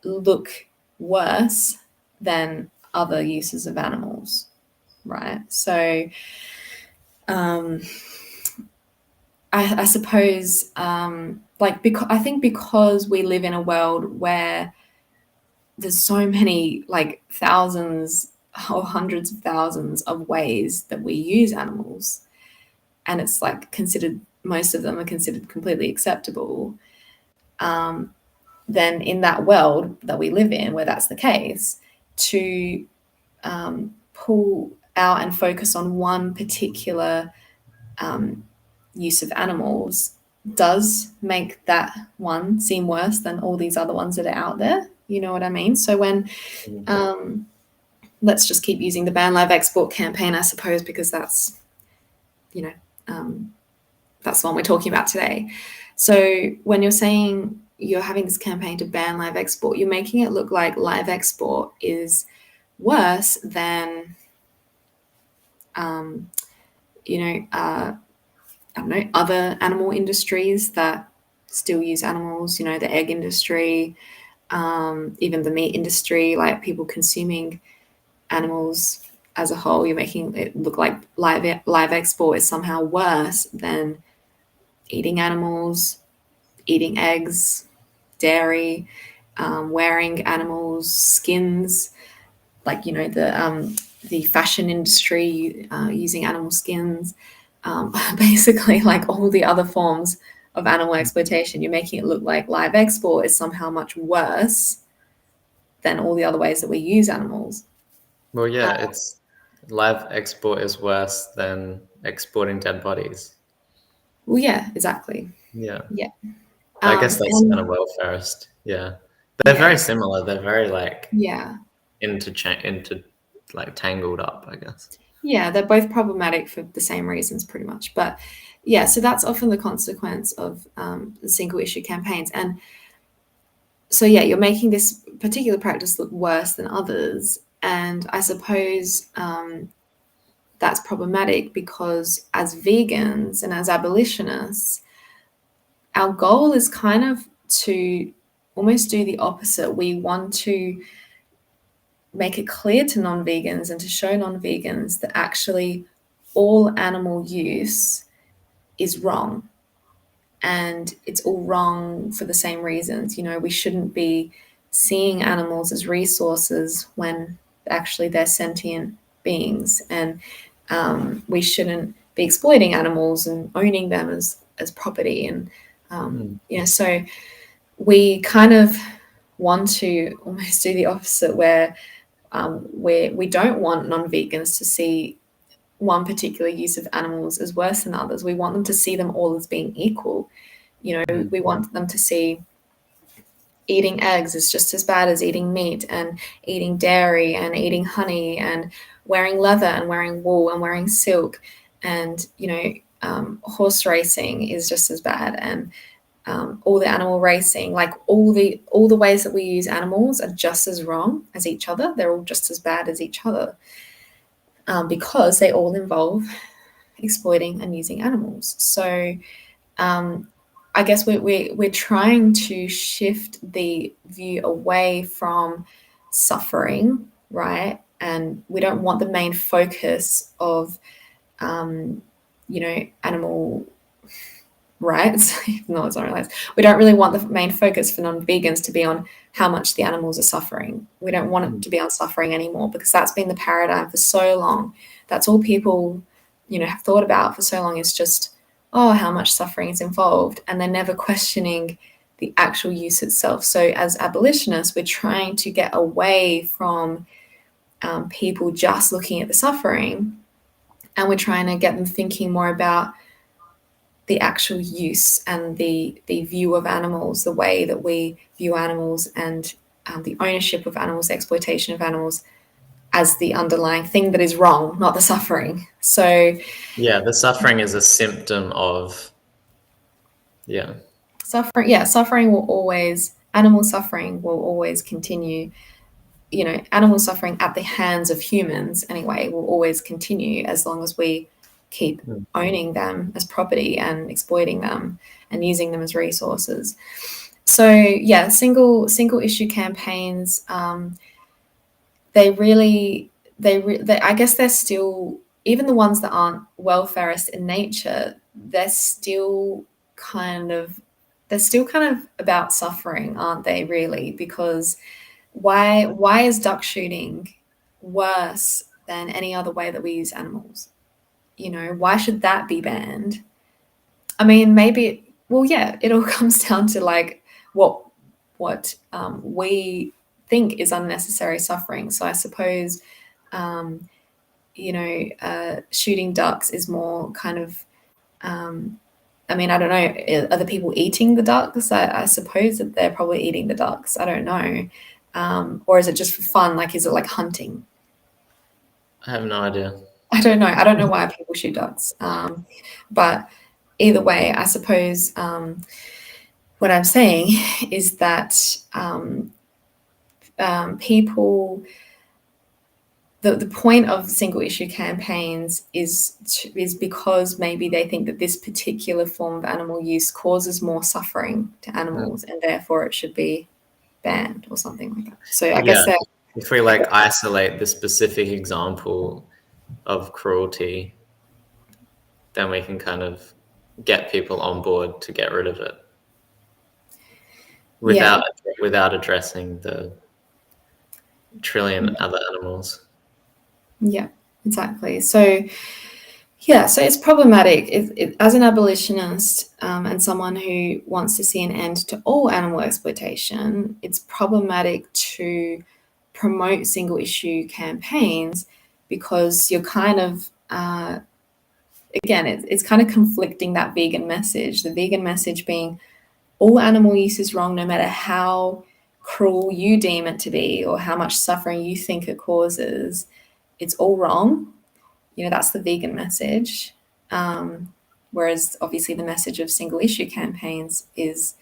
S2: look worse than other uses of animals, right? So I suppose I think because we live in a world where there's so many, like, thousands or hundreds of thousands of ways that we use animals, and it's like considered, most of them are considered completely acceptable, then in that world that we live in where that's the case, to pull out and focus on one particular use of animals does make that one seem worse than all these other ones that are out there. You know what I mean? So when let's just keep using the ban live export campaign, I suppose, because that's, that's the one we're talking about today. So when you're saying you're having this campaign to ban live export, you're making it look like live export is worse than, I don't know, other animal industries that still use animals, the egg industry, even the meat industry, like people consuming animals as a whole. You're making it look like live export is somehow worse than eating animals, eating eggs, dairy, wearing animals' skins, like, the fashion industry using animal skins. Basically, like all the other forms of animal exploitation, you're making it look like live export is somehow much worse than all the other ways that we use animals.
S1: Well, yeah, it's live export is worse than exporting dead bodies.
S2: Well, yeah, exactly.
S1: Yeah.
S2: Yeah.
S1: I guess that's kind of
S2: And
S1: welfarist. Yeah. They're
S2: yeah,
S1: very similar. They're very like
S2: yeah,
S1: like tangled up, I guess.
S2: yeah, they're both problematic for the same reasons, pretty much. But yeah, so that's often the consequence of the single issue campaigns. And so, yeah, you're making this particular practice look worse than others. And I suppose that's problematic because as vegans and as abolitionists, our goal is kind of to almost do the opposite. We want to make it clear to non-vegans and to show non-vegans that actually all animal use is wrong, and it's all wrong for the same reasons. We shouldn't be seeing animals as resources when actually they're sentient beings, and we shouldn't be exploiting animals and owning them as property. And so we kind of want to almost do the opposite, where we don't want non-vegans to see one particular use of animals as worse than others. We want them to see them all as being equal. We want them to see eating eggs is just as bad as eating meat, and eating dairy and eating honey, and wearing leather and wearing wool and wearing silk, and horse racing is just as bad, and all the animal racing, like all the ways that we use animals are just as wrong as each other. They're all just as bad as each other, because they all involve exploiting and using animals. So I guess we're trying to shift the view away from suffering, right? And we don't want the main focus of animal rights. No, it's not rights. We don't really want the main focus for non-vegans to be on how much the animals are suffering. We don't want it to be on suffering anymore, because that's been the paradigm for so long. That's all people, have thought about for so long, is just, oh, how much suffering is involved, and they're never questioning the actual use itself. So as abolitionists, we're trying to get away from people just looking at the suffering, and we're trying to get them thinking more about the actual use and the view of animals, the way that we view animals, and the ownership of animals, the exploitation of animals, as the underlying thing that is wrong, not the suffering. So
S1: yeah, the suffering is a symptom of
S2: suffering. Yeah, animal suffering will always continue. Animal suffering at the hands of humans anyway will always continue as long as we keep owning them as property and exploiting them and using them as resources. So yeah, single issue campaigns, they really I guess they're still, even the ones that aren't welfareist in nature, they're still kind of about suffering, aren't they, really? Because why is duck shooting worse than any other way that we use animals? Why should that be banned? I mean, maybe, well, yeah, it all comes down to like what we think is unnecessary suffering. So I suppose, shooting ducks is more kind of, I mean, I don't know, are the people eating the ducks? I suppose that they're probably eating the ducks. I don't know. Or is it just for fun? Like, is it like hunting?
S1: I have no idea.
S2: I don't know. I don't know why people shoot ducks. But either way, I suppose what I'm saying is that people, the point of single issue campaigns is because maybe they think that this particular form of animal use causes more suffering to animals, and therefore it should be banned or something like that. So I guess that
S1: if we like isolate the specific example of cruelty, then we can kind of get people on board to get rid of it without addressing the trillion other animals.
S2: Yeah, exactly. So yeah, so it's problematic. As an abolitionist and someone who wants to see an end to all animal exploitation, it's problematic to promote single issue campaigns because you're kind of, again, it's kind of conflicting that vegan message. The vegan message being all animal use is wrong, no matter how cruel you deem it to be or how much suffering you think it causes. It's all wrong. That's the vegan message. Whereas obviously the message of single issue campaigns is,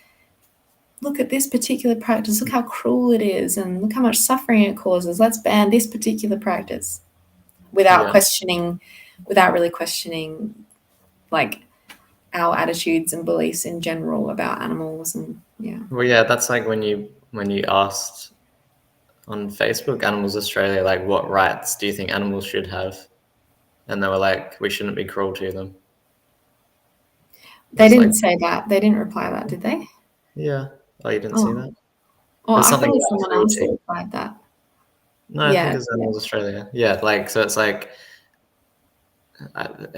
S2: look at this particular practice, look how cruel it is, and look how much suffering it causes. Let's ban this particular practice without really questioning like our attitudes and beliefs in general about animals. And
S1: Well, yeah, that's like when you asked on Facebook, Animals Australia, like, what rights do you think animals should have? And they were like, we shouldn't be cruel to them.
S2: They didn't say that. They didn't reply that, did they?
S1: Yeah. Oh, you didn't see that?
S2: Oh,
S1: There's
S2: I
S1: something
S2: thought it was
S1: about
S2: someone else
S1: cruelty.
S2: that replied that.
S1: No, I think it's Animals Australia. Yeah, like, so it's like,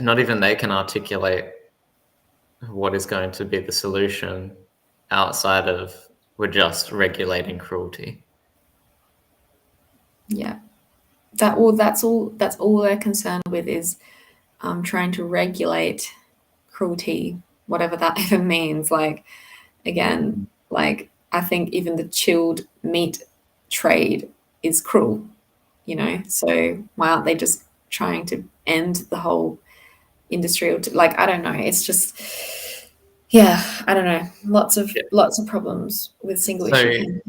S1: not even they can articulate what is going to be the solution outside of we're just regulating cruelty.
S2: Yeah. That's all they're concerned with is trying to regulate cruelty, whatever that even means. Like, again, like I think even the chilled meat trade is cruel, so why aren't they just trying to end the whole industry? Or like, I don't know, it's just, yeah, I don't know, lots of problems with single issue campaigns.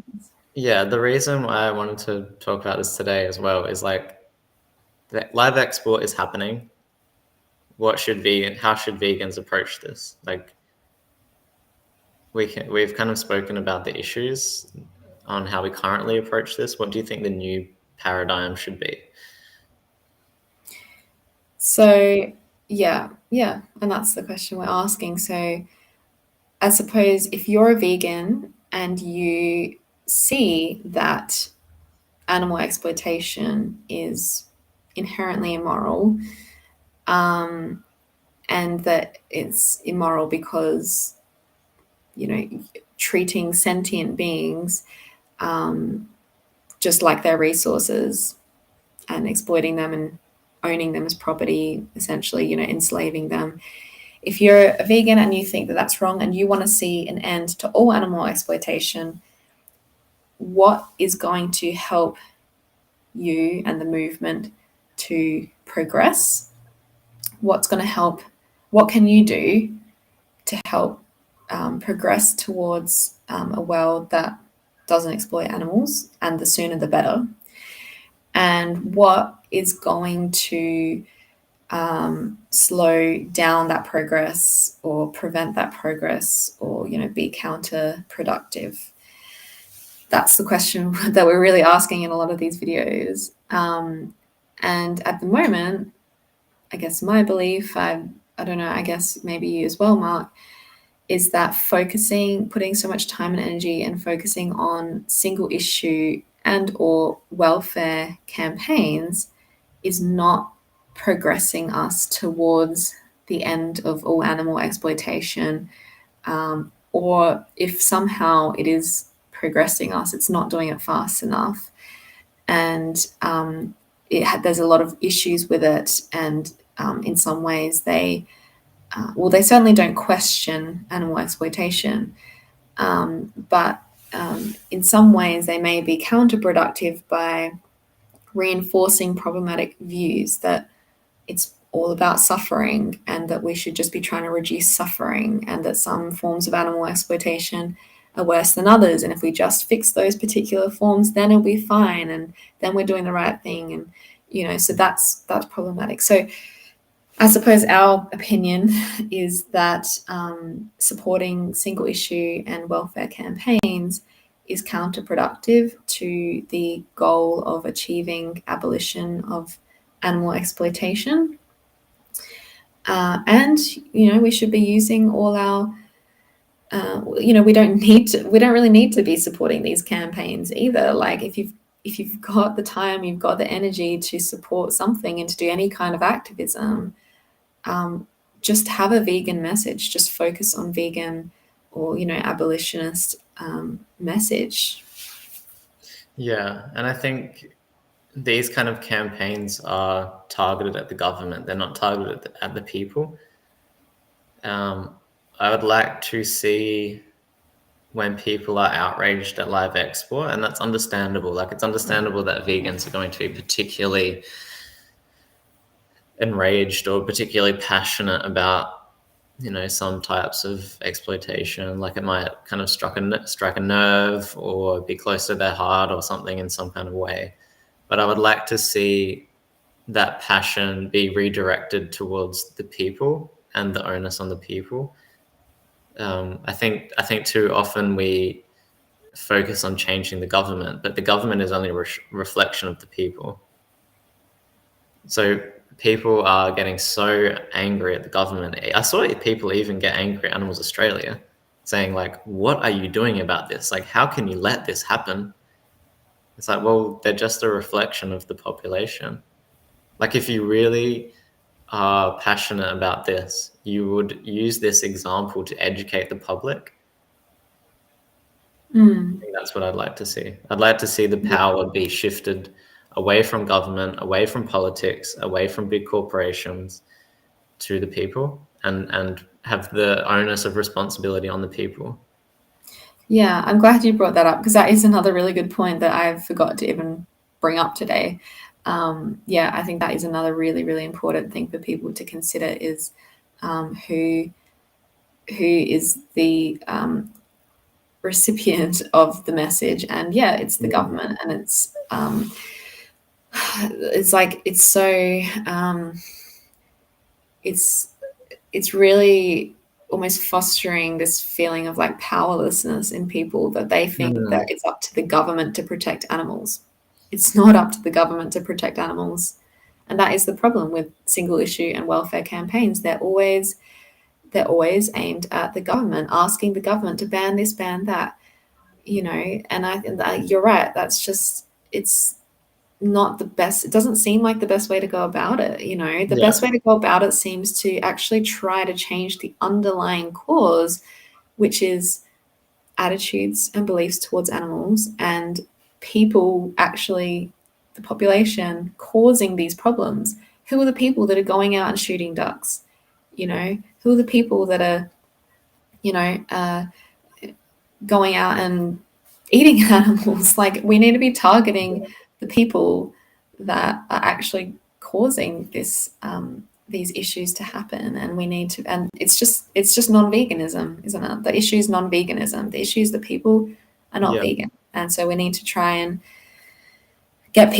S1: Yeah, the reason why I wanted to talk about this today as well is like the live export is happening. How should vegans approach this? Like we've kind of spoken about the issues on how we currently approach this. What do you think the new paradigm should be?
S2: So yeah, and that's the question we're asking. So I suppose if you're a vegan and you see that animal exploitation is inherently immoral, and that it's immoral because treating sentient beings just like their resources and exploiting them and owning them as property, essentially, enslaving them. If you're a vegan and you think that that's wrong and you want to see an end to all animal exploitation, what is going to help you and the movement to progress? What's going to help? What can you do to help progress towards a world that doesn't exploit animals, and the sooner the better? And what is going to slow down that progress or prevent that progress, or be counterproductive? That's the question that we're really asking in a lot of these videos. And at the moment, I guess my belief, I don't know, I guess maybe you as well, Mark, is that putting so much time and energy and focusing on single issue and or welfare campaigns is not progressing us towards the end of all animal exploitation. Or if somehow it is progressing us, it's not doing it fast enough. And there's a lot of issues with it. And in some ways, they certainly don't question animal exploitation, but in some ways they may be counterproductive by reinforcing problematic views that it's all about suffering and that we should just be trying to reduce suffering and that some forms of animal exploitation are worse than others. And if we just fix those particular forms, then it'll be fine. And then we're doing the right thing. And, so that's problematic. So I suppose our opinion is that supporting single issue and welfare campaigns is counterproductive to the goal of achieving abolition of animal exploitation. And we should be using all our we don't really need to be supporting these campaigns either. Like if you've got the time, you've got the energy to support something and to do any kind of activism, just have a vegan message, just focus on vegan or abolitionist message.
S1: Yeah, and I think these kind of campaigns are targeted at the government. They're not targeted at the people. I would like to see when people are outraged at live export, and that's understandable. Like, it's understandable that vegans are going to be particularly enraged or particularly passionate about some types of exploitation. Like, it might kind of strike a nerve or be close to their heart or something in some kind of way. But I would like to see that passion be redirected towards the people and the onus on the people. I think too often we focus on changing the government, but the government is only a reflection of the people. So people are getting so angry at the government. I saw people even get angry at Animals Australia, saying like, "What are you doing about this? Like, how can you let this happen?" It's like, well, they're just a reflection of the population. Like, if you really are passionate about this, you would use this example to educate the public. I think that's what I'd like to see. I'd like to see the power be shifted away from government, away from politics, away from big corporations to the people, and have the onus of responsibility on the people.
S2: Yeah, I'm glad you brought that up because that is another really good point that I forgot to even bring up today. I think that is another really, really important thing for people to consider is who is the recipient of the message. And it's the government, and it's like it's so it's really almost fostering this feeling of like powerlessness in people, that they think that it's up to the government to protect animals. It's not up to the government to protect animals. And that is the problem with single issue and welfare campaigns. They're always aimed at the government, asking the government to ban this, ban that, and I think that you're right. That's just, it's not the best. It doesn't seem like the best way to go about it. The best way to go about it seems to actually try to change the underlying cause, which is attitudes and beliefs towards animals and people, actually the population causing these problems. Who are the people that are going out and shooting ducks? Who are the people that are going out and eating animals? Like, we need to be targeting the people that are actually causing these issues to happen, and we need to. And it's just non-veganism, isn't it? The issue is non-veganism. The issue is the people are not vegan, and so we need to try and get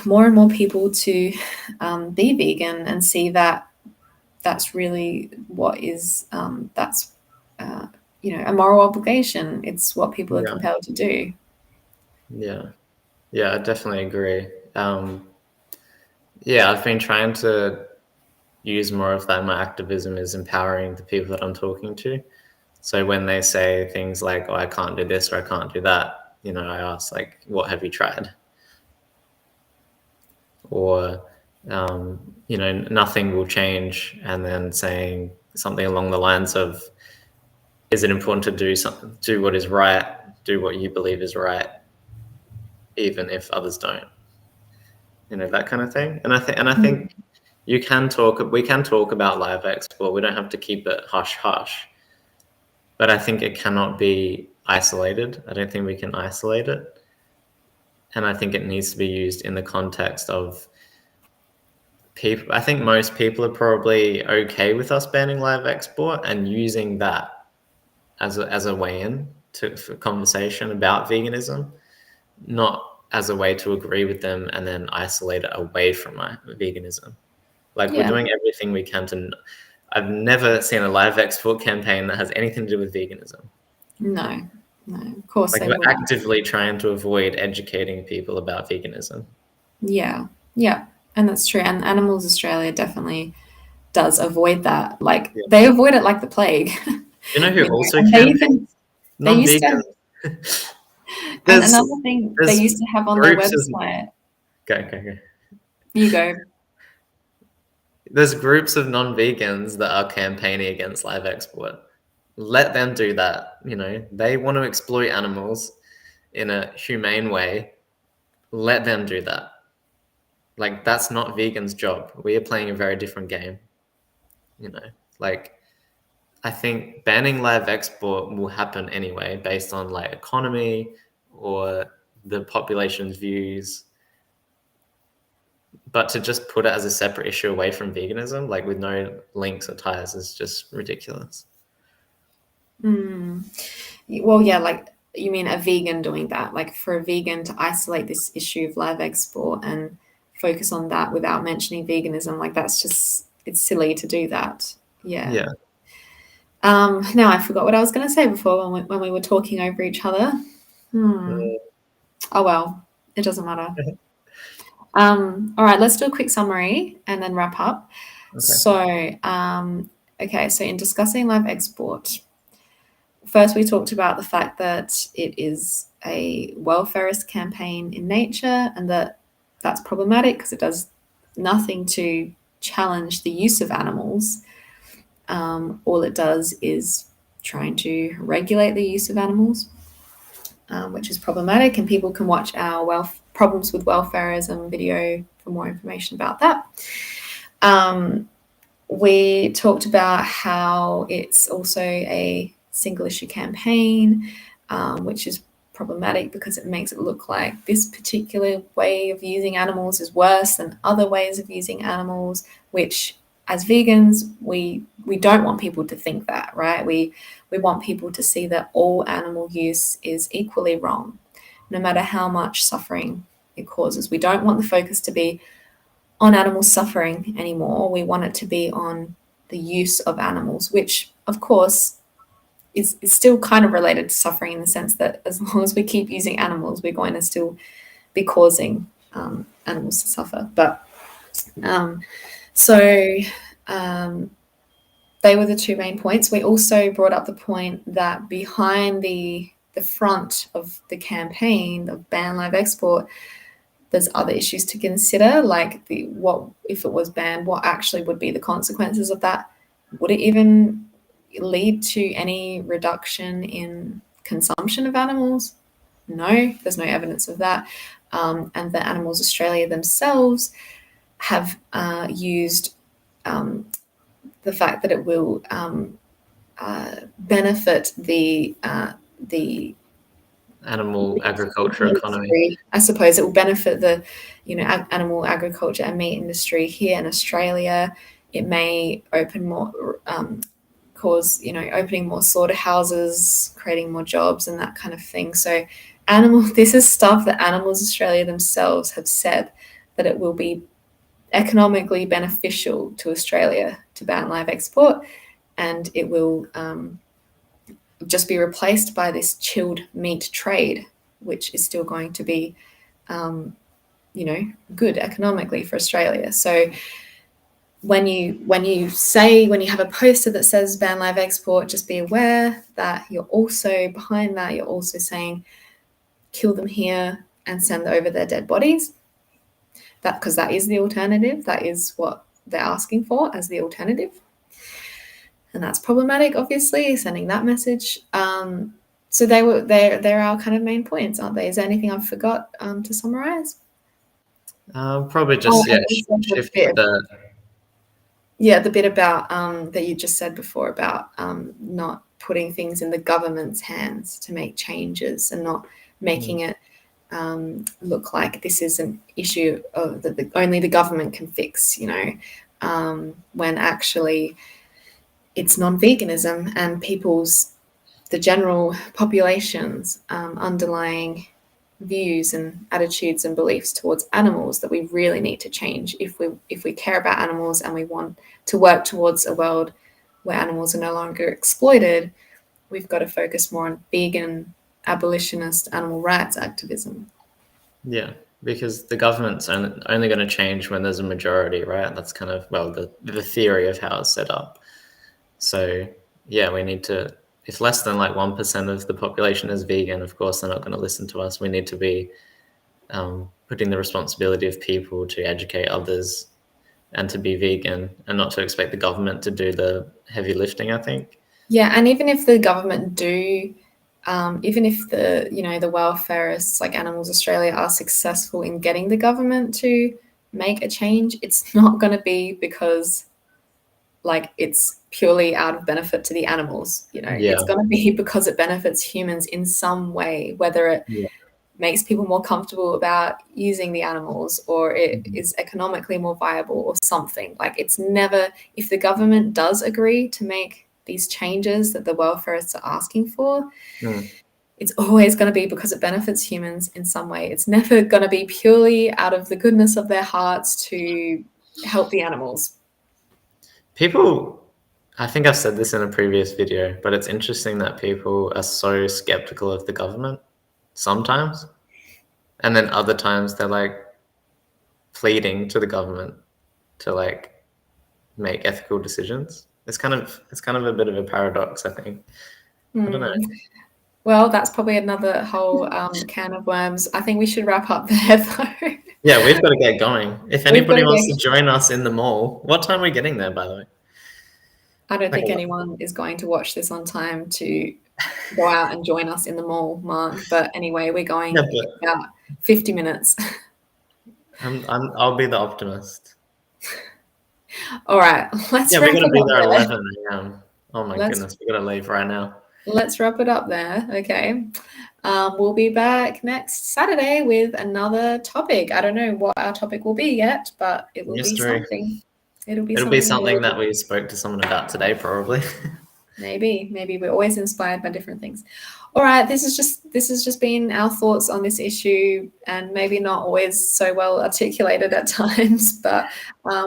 S2: more and more people to be vegan and see that that's really what is that's a moral obligation. It's what people are compelled to do.
S1: Yeah, I definitely agree. Yeah, I've been trying to use more of that in my activism, is empowering the people that I'm talking to. So when they say things like, "Oh, I can't do this" or "I can't do that," I ask, like, "What have you tried?" Or, "Nothing will change," and then saying something along the lines of, "Is it important to do something? Do what is right. Do what you believe is right, even if others don't." That kind of thing. And I think we can talk about live export. We don't have to keep it hush hush. But I think it cannot be isolated. I don't think we can isolate it. And I think it needs to be used in the context of people. I think most people are probably okay with us banning live export and using that as a way in for conversation about veganism, not as a way to agree with them and then isolate it away from veganism. Like, we're
S2: Yeah.
S1: doing everything we can to. I've never seen a live export campaign that has anything to do with veganism.
S2: No, of course
S1: Like,
S2: they
S1: we're
S2: wouldn't.
S1: actively trying to avoid educating people about veganism.
S2: Yeah, yeah, and that's true. And Animals Australia definitely does avoid that. Like
S1: Yeah.
S2: they avoid it like the plague.
S1: You know who also
S2: And
S1: campaigns?
S2: they used to,
S1: Non-vegans.
S2: and
S1: there's
S2: another thing they
S1: there's
S2: used to have on their
S1: groups of
S2: website.
S1: go.
S2: You go.
S1: There's groups of non-vegans that are campaigning against live export. Let them do that. They want to exploit animals in a humane way. Let them do that. Like, that's not vegans' job. We are playing a very different game. Like, I think banning live export will happen anyway, based on like economy or the population's views. But to just put it as a separate issue away from veganism, like with no links or ties, is just ridiculous.
S2: Mm. Well, yeah, like you mean a vegan doing that? Like for a vegan to isolate this issue of live export and focus on that without mentioning veganism, like that's just it's silly to do that. Yeah.
S1: Yeah.
S2: Now I forgot what I was going to say before when we were talking over each other.
S1: Mm,
S2: Oh well, it doesn't matter. All right, let's do a quick summary and then wrap up.
S1: okay.
S2: Okay, so in discussing live export, first we talked about the fact that it is a welfarist campaign in nature and that's problematic because it does nothing to challenge the use of animals. All it does is trying to regulate the use of animals, which is problematic. And people can watch our problems with welfarism video for more information about that. We talked about how it's also a single issue campaign, which is problematic because it makes it look like this particular way of using animals is worse than other ways of using animals, which as vegans, we don't want people to think that, right? We want people to see that all animal use is equally wrong, no matter how much suffering it causes. We don't want the focus to be on animal suffering anymore. We want it to be on the use of animals, which of course is still kind of related to suffering in the sense that as long as we keep using animals, we're going to still be causing animals to suffer. But they were the two main points. We also brought up the point that behind the front of the campaign of ban live export, there's other issues to consider, like what if it was banned, what actually would be the consequences of that? Would it even lead to any reduction in consumption of animals? No, there's no evidence of that. And the Animals Australia themselves have used the fact that it will benefit the
S1: Animal agriculture economy.
S2: industry. I suppose it will benefit the animal agriculture and meat industry here in Australia. It may open more opening more slaughterhouses, creating more jobs and that kind of thing. So this is stuff that Animals Australia themselves have said that it will be economically beneficial to Australia to ban live export, and it will just be replaced by this chilled meat trade, which is still going to be good economically for Australia. So when you have a poster that says ban live export, just be aware that you're also behind that. You're also saying kill them here and send over their dead bodies. Because that is the alternative. That is what they're asking for as the alternative, and that's problematic. Obviously, sending that message. So they're our kind of main points, aren't they? Is there anything I forgot to summarize?
S1: Probably just shift the.
S2: Yeah, the bit about that you just said before about not putting things in the government's hands to make changes and not making it look like this is an issue that only the government can fix, when actually it's non-veganism and the general population's underlying views and attitudes and beliefs towards animals that we really need to change if we care about animals and we want to work towards a world where animals are no longer exploited. We've got to focus more on vegan, abolitionist animal rights activism.
S1: Yeah, because the government's only going to change when there's a majority, right? That's kind of, well, the theory of how it's set up. So yeah, we need to, if less than like 1% of the population is vegan, of course they're not going to listen to us. We need to be putting the responsibility of people to educate others and to be vegan, and not to expect the government to do the heavy lifting, I think.
S2: Yeah, and even if the government do, even if the welfareists like Animals Australia are successful in getting the government to make a change, it's not going to be because like it's purely out of benefit to the animals. It's going to be because it benefits humans in some way, whether it makes people more comfortable about using the animals or it is economically more viable or something. Like it's never, if the government does agree to make these changes that the welfarists are asking for, it's always going to be because it benefits humans in some way. It's never going to be purely out of the goodness of their hearts to help the animals.
S1: People, I think I've said this in a previous video, but it's interesting that people are so skeptical of the government sometimes, and then other times they're like pleading to the government to like make ethical decisions. It's kind of a bit of a paradox, I think. I don't know.
S2: Well, that's probably another whole can of worms. I think we should wrap up there, though.
S1: Yeah, we've got to get going. If anybody wants to join us in the mall, what time are we getting there, by the way?
S2: I don't think anyone is going to watch this on time to go out and join us in the mall, Mark. But anyway, we're going in about 50 minutes.
S1: I'll be the optimist.
S2: All right, let's.
S1: Yeah, we're gonna be there at 11 a.m. Oh my goodness, we're gonna leave right now.
S2: Let's wrap it up there. Okay. We'll be back next Saturday with another topic. I don't know what our topic will be yet, but it will be something. It'll be
S1: something that we spoke to someone about today, probably.
S2: Maybe we're always inspired by different things. All right, this has just been our thoughts on this issue, and maybe not always so well articulated at times, but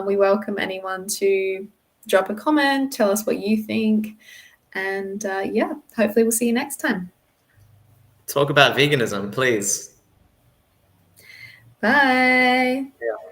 S2: we welcome anyone to drop a comment, tell us what you think, and hopefully we'll see you next time.
S1: Talk about veganism, please.
S2: Bye.
S1: Yeah.